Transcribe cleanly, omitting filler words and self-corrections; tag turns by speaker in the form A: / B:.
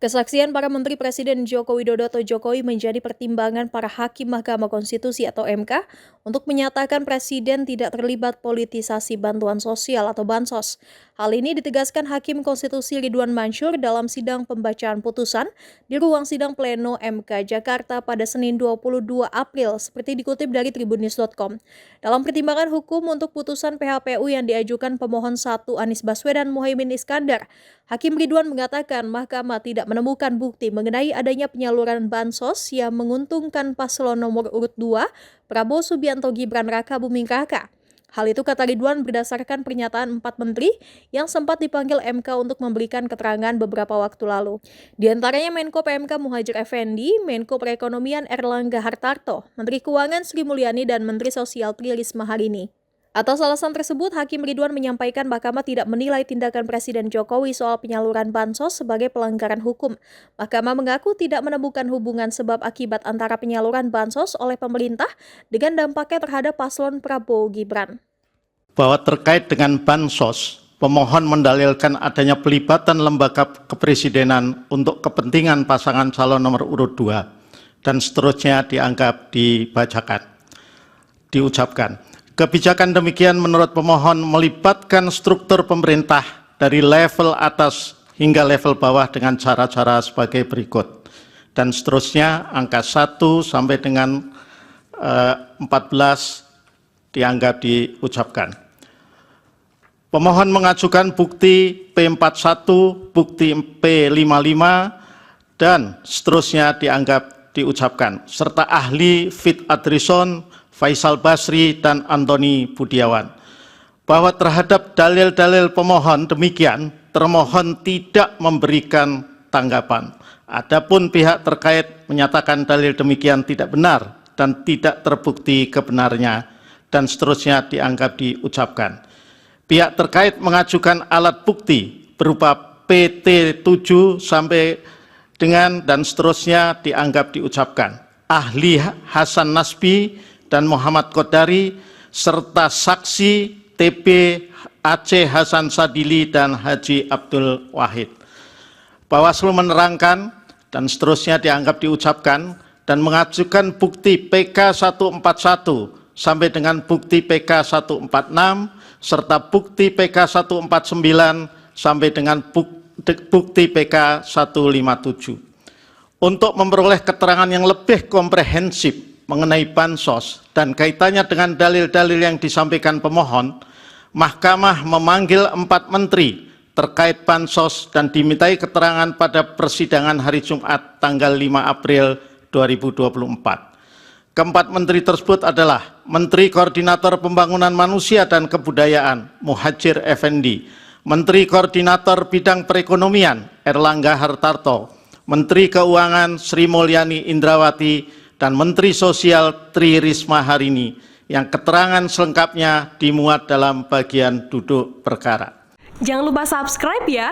A: Kesaksian para Menteri Presiden Joko Widodo atau Jokowi menjadi pertimbangan para Hakim Mahkamah Konstitusi atau MK untuk menyatakan Presiden tidak terlibat politisasi bantuan sosial atau Bansos. Hal ini ditegaskan Hakim Konstitusi Ridwan Mansur dalam sidang pembacaan putusan di ruang sidang pleno MK Jakarta pada Senin 22 April seperti dikutip dari tribunnews.com. Dalam pertimbangan hukum untuk putusan PHPU yang diajukan pemohon 1 Anies Baswedan Muhaimin Iskandar, Hakim Ridwan mengatakan Mahkamah tidak menemukan bukti mengenai adanya penyaluran bansos yang menguntungkan paslon nomor urut 2 Prabowo Subianto Gibran Raka Buming Raka. Hal itu kata Ridwan berdasarkan pernyataan 4 menteri yang sempat dipanggil MK untuk memberikan keterangan beberapa waktu lalu. Di antaranya Menko PMK Muhadjir Effendi, Menko Perekonomian Erlangga Hartarto, Menteri Keuangan Sri Mulyani, dan Menteri Sosial Tri Risma hari ini. Atas alasan tersebut, Hakim Ridwan menyampaikan Mahkamah tidak menilai tindakan Presiden Jokowi soal penyaluran bansos sebagai pelanggaran hukum. Mahkamah mengaku tidak menemukan hubungan sebab akibat antara penyaluran bansos oleh pemerintah dengan dampaknya terhadap paslon Prabowo Gibran.
B: Bahwa terkait dengan bansos, pemohon mendalilkan adanya pelibatan lembaga kepresidenan untuk kepentingan pasangan calon nomor urut 2 dan seterusnya dianggap diucapkan. Kebijakan demikian menurut pemohon melibatkan struktur pemerintah dari level atas hingga level bawah dengan cara-cara sebagai berikut. Dan seterusnya angka 1 sampai dengan 14 dianggap diucapkan. Pemohon mengajukan bukti P41, bukti P55, dan seterusnya dianggap diucapkan, serta ahli Fit Adrison, Faisal Basri, dan Antoni Budiawan. Bahwa terhadap dalil-dalil pemohon demikian, termohon tidak memberikan tanggapan. Adapun pihak terkait menyatakan dalil demikian tidak benar dan tidak terbukti kebenarnya, dan seterusnya dianggap diucapkan. Pihak terkait mengajukan alat bukti berupa PT7 sampai dengan dan seterusnya dianggap diucapkan. Ahli Hasan Nasbi dan Muhammad Qodari, serta saksi TB Aceh Hasan Sadili dan Haji Abdul Wahid. Bawaslu menerangkan dan seterusnya dianggap diucapkan dan mengajukan bukti PK 141 sampai dengan bukti PK 146 serta bukti PK 149 sampai dengan bukti PK 157. Untuk memperoleh keterangan yang lebih komprehensif mengenai bansos dan kaitannya dengan dalil-dalil yang disampaikan pemohon, Mahkamah memanggil 4 menteri terkait bansos dan dimintai keterangan pada persidangan hari Jumat tanggal 5 April 2024. Keempat menteri tersebut adalah Menteri Koordinator Pembangunan Manusia dan Kebudayaan Muhadjir Effendi, Menteri Koordinator Bidang Perekonomian Erlangga Hartarto, Menteri Keuangan Sri Mulyani Indrawati, dan Menteri Sosial Tri Risma hari ini, yang keterangan selengkapnya dimuat dalam bagian duduk perkara.
C: Jangan lupa subscribe ya.